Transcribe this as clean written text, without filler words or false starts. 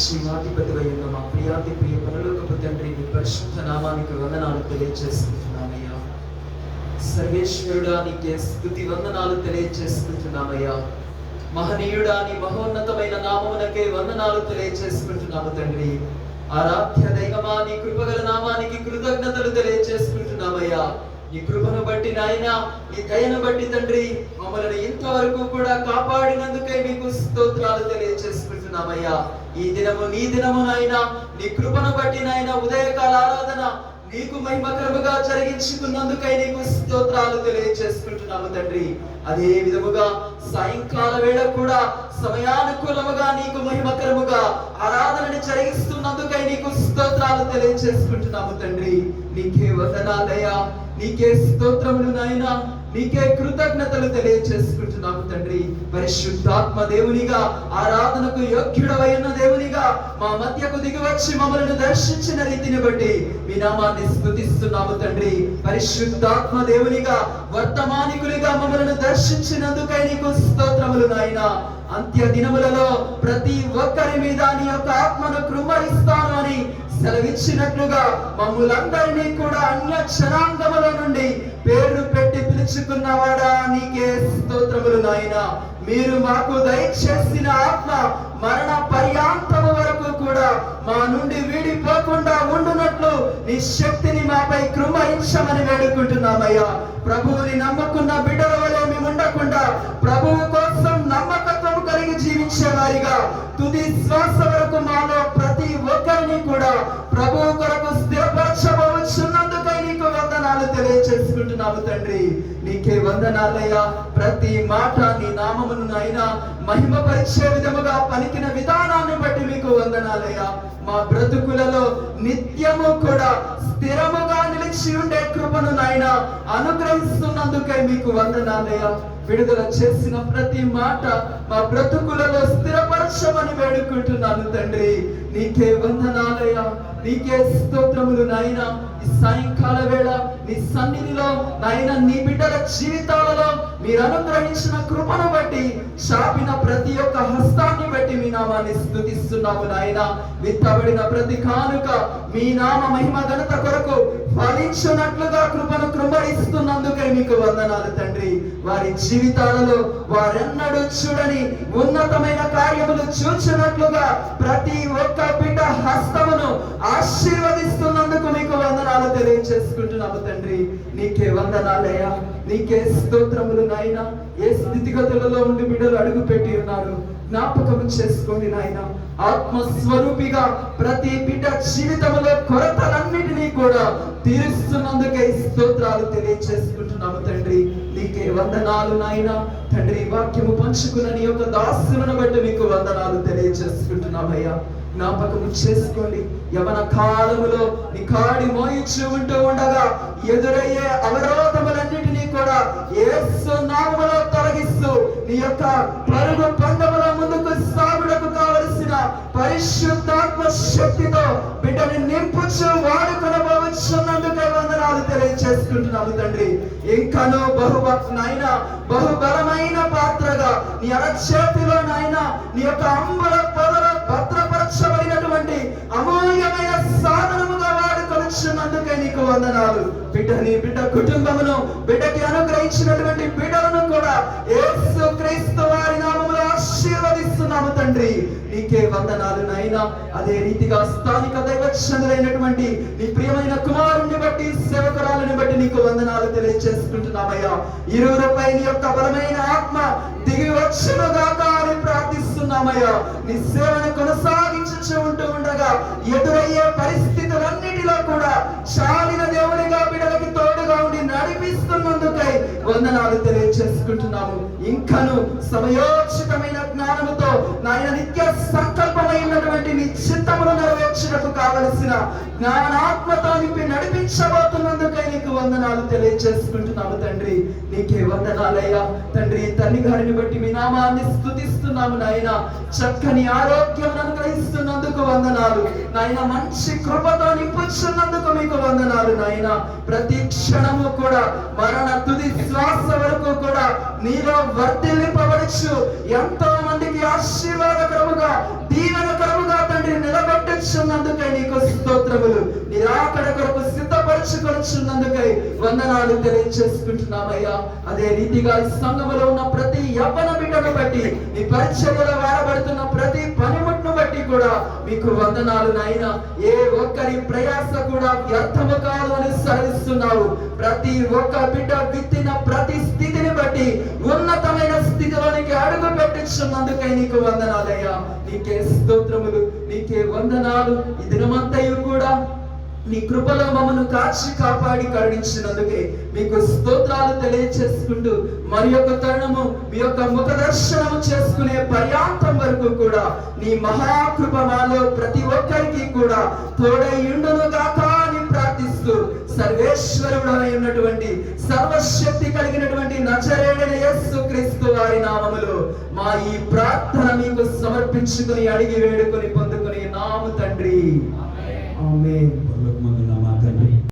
జీవాధిపతివై ఉన్న మా ప్రియాతి ప్రియ పరలోకపు తండ్రి, నీ పరిశుద్ధ నామానికి వందనాలు తెలియజేసుకుంటున్నామయ్యా. సర్వేశ్వరుడా, నీకే స్తుతి వందనాలు తెలియజేసుకుంటున్నామయ్యా. మహనీయుడా, నీ మహోన్నతమైన నామమునకే వందనాలు తెలియజేసుకుంటున్నాము తండ్రి. ఆరాధ్య దైవమా, నీ కృపగల నామానికి కృతజ్ఞతలు తెలియజేసుకుంటున్నామయ్యా. నీ కృపను బట్టి నాయన, నీ దయను బట్టి తండ్రి, మమ్మల్ని ఇంతవరకు కూడా కాపాడినందుకే మీకు స్తోత్రాలు తెలియజేసుకుంటున్నామయ్యా. ఈ దినము నీ దినము నాయన, నీ కృపను బట్టి నాయన ఉదయకాల ఆరాధన నీకు మహిమకరముగా జరిగించుకున్నందుకై నీకు స్తోత్రాలు తెలియజేసుకుంటున్నాము తండ్రి. అదే విధముగా సాయంకాల వేళ కూడా సమయానుకూలముగా నీకు మహిమకరముగా ఆరాధనని జరిగిస్తున్నందుకై నీకు స్తోత్రాలు తెలియజేసుకుంటున్నాము తండ్రి. నీకే వందనాలయ్యా, నీకే స్తోత్రములు నాయన, నీకే కృతజ్ఞతలు తెలియజేసుకుంటున్నాము తండ్రి. పరిశుద్ధాత్మ దేవునిగా, ఆరాధనకు యోగ్యుడవైన దేవునిగా మా మధ్యకు దిగివచ్చి మమ్మల్ని దర్శించిన రీతిని బట్టి మీ నామాన్ని స్తుతిస్తున్నాము తండ్రి. పరిశుద్ధాత్మ దేవునిగా, వర్తమానికులుగా మమ్మల్ని దర్శించినందుకై నీకు స్తోత్రములు నాయన. అంత్య దినములలో ప్రతి ఒక్కరి మీద నీ యొక్క ఆత్మను కృమ్మరిస్తాను అని సెలవిచ్చినట్లుగా మమ్ములందరినీ కూడా అన్య జనాంగముల నుండి పేర్లు పెట్టి పిలుచుకున్నవాడా, నీకే స్తోత్రములు నాయన. మీరు మాకు దయచేసిన ఆత్మ మరణ పర్యాంతము వరకు కూడా మా నుండి వీడిపోకుండా ఉండునట్లు నీ శక్తిని మాపై కృమ్మరించమని వేడుకుంటున్నామయ్యా. ప్రభువుని నమ్ముకున్న బిడ్డల వలె మేము ఉండకుండా ప్రభువు కోసం నమ్మకత్వం కలిగి జీవించే వారిగా తుది శ్వాస వరకు మాలో ప్రతి ఒక్కరిని కూడా ప్రభువు కొరకు స్థిరపరచబోచున్నందుకై నీకు వందనాలు తెలియజేసుకుంటున్నాము తండ్రి. నీకే వందనాలయ్యా. ప్రతి మాట నీ నామమును నాయనా మహిమపరిచే విధముగా పలికిన విధానాన్ని బట్టి మీకు వందనాలయ్యా. మా బ్రతుకులలో నిత్యము కూడా స్థిరముగా నిలిచి ఉండే కృపను నాయన అనుగ్రహిస్తున్నందుకై మీకు వందనాలయ్యా. విడుదల చేసిన ప్రతి మాట మా బ్రతుకులలో స్థిరపరచమని వేడుకుంటున్నాను తండ్రి. నీకే వందనాలయ్యా, నీకే స్తోత్రములు నాయన. ఈ సాయంకాల వేళ నీ సన్నిధిలో నాయన, నీ బిడ్డల జీవితాలలో మీరు అనుగ్రహించిన కృపను బట్టి, చాపిన ప్రతి ఒక్క హస్తాన్ని బట్టి మీ నామాన్ని స్తుతిస్తున్నాము నాయన. విత్తబడిన ప్రతి కానుక మీ నామ మహిమ ఘనత కొరకు ఫలించున్నట్లుగా కృపను కృమ్మరిస్తున్నందుకే మీకు వందనాలు తండ్రి. వారి జీవితాలలో వారెన్నడూ చూడని ఉన్నతమైన కార్యములు చూచినట్లుగా ప్రతి ఒక్క బిడ్డ హస్తమును ఆశీర్వదిస్తున్నందుకు మీకు వందనాలు తెలియజేసుకుంటున్నాము తండ్రి. నీకే వందనాలయ్యా, నీకే స్తోత్రములు నాయన. ఏ స్థితిగతులలో ఉండి బిడ్డలు అడుగు పెట్టి ఉన్నారు జ్ఞాపకం చేసుకోండి నాయన. ఆత్మస్వరూపిగా ప్రతి బిడ్డ జీవితంలో కొరతలన్నిటినీ కూడా తీరుస్తున్నందుకే స్తోత్రాలు తెలియజేసుకుంటున్నాము తండ్రి. నీకే వందనాలు నాయన. తండ్రి, వాక్యము పంచుకున్న నీ యొక్క దాసులను బట్టి మీకు వందనాలు తెలియజేసుకుంటున్నామయ్యా. జ్ఞాపకము చేసుకోండి. యవన కాలములో నీ కాడి మోయించు ఉంటూ ఉండగా ఎదురయ్యే అవరోధములన్నిటినీ కూడా యేసు నామములో తొలగిస్తూ నీ యొక్క పరుగు పందముల ముందుకు సాగుటకు కావలసిన పరిశుద్ధాత్మ శక్తితో బిడ్డని నింపుచు వాడుకొనబోచున్నందుకే వందనాలు తెలియజేసుకుంటున్నాము తండ్రి. ఇంకనూ నాయన బహుబలమైన పాత్రగా నీ అరచేతిలో నాయన నీ యొక్క అంబల పొదల భద్రపరచబడినటువంటి అమూల్యమైన సాధనముగా వాడుకొనుచున్నందుకే నీకు వందనాలు. బిడ్డ కుటుంబమును, బిడ్డకి అనుగ్రహించినటువంటి బిడ్డలను కూడా యేసు క్రీస్తు వారి నామములో ఆశీర్వదిస్తున్నాము తండ్రి. నీకే వందనాలు నాయన. అదే రీతిగా స్థానిక దైవచనులైనటువంటి నీ ప్రియమైన కుమారుని బట్టి, సేవకురాలని బట్టి నీకు వందనాలు తెలియజేసుకుంటున్నామయ్యా. ఇరువురిపై నీ యొక్క బలమైన ఆత్మ దిగి వచ్చునుగాక అని ప్రార్థిస్తున్నామయ్యా. నీ సేవను కొనసాగించు ఉంటూ ఉండగా ఎదురయ్యే పరిస్థితులన్నిటిలో కూడా చాలిన దేవునిగా బిడ్డలకి తోడుగా ఉండి నడిపిస్తున్నందుకై వందనాలు తెలియజేసుకుంటున్నాము. ఇంకను సమయోచితమైన జ్ఞానముతో నాయన నిత్య సంకల్పమైనటువంటి నీ చిత్తమును నెరవేర్చుటకు కావలసిన జ్ఞానాత్మతో నింపి నడిపించబోతున్నందుకై నీకు వందనాలు తెలియజేసుకుంటున్నాము తండ్రి. నీకే వందనాలయ్యా. తండ్రి, తల్లి గారిని బట్టి మీ నామాన్ని స్తుతిస్తున్నాము నాయన. చక్కని ఆరోగ్యం అనుగ్రహిస్తున్నందుకు వందనాలు నాయన. మంచి కృపతో నింపుచున్నందుకు మీకు వందనాలు నాయన. ప్రతి క్షణము కూడా మరణ తుది శ్వాస వరకు కూడా నీలో వర్ధిల్లింపబడచ్చు. ఎంతో మందికి ఆశీర్వాదకరముగా, దీవెనకరముగా తండ్రి నిలబెట్టుచున్నందుకై నీకు స్తోత్రములు. నీ రాకడ కొరకు సిద్ధపరచుకొనుచున్నందుకై వందనాలు తెలియజేసుకుంటున్నామయ్యా. అదే రీతిగా ఈ సంఘములో ఉన్న ప్రతి యవ్వన బిడ్డను బట్టి, నీ పరిచర్యలో వాడబడుతున్న ప్రతి పనిముట్ను బట్టి కూడా మీకు వందనాలు నాయనా. ఏ ఒక్కరి ప్రయాస కూడా వ్యర్థము కాదు అని సెలవిస్తున్నావు. ప్రతి ఒక్క బిడ్డ విత్తిన ప్రతి స్థితిని బట్టి ఉన్నతమైన స్థితిలోనికి అడుగు పెట్టించున్నందుకై నీకు వందనాలయ్యా. నీకే స్తోత్రములు, నీకే వందనాలు. ఈ దినమంతయు కూడా నీ కృపలో మమ్మను కాచి కాపాడి కరుణించినందుకే మీకు స్తోత్రాలు తెలియచేసుకుంటూ మరి యొక్క తరుణము మీ యొక్క ముఖ దర్శనము చేసుకునే పర్యాంతం వరకు కూడా నీ మహాకృప మాలో ప్రతి ఒక్కరికి కూడా తోడై ఉండును గాక అని ప్రార్థిస్తూ సర్వేశ్వరుడై ఉన్నటువంటి సర్వశక్తి కలిగినటువంటి నజరేయుడైన యేసుక్రీస్తు వారి నామములో మా ఈ ప్రార్థన మీకు సమర్పించుకుని అడిగి వేడుకొని పొందుకుని నాము తండ్రి. ఆమేన్.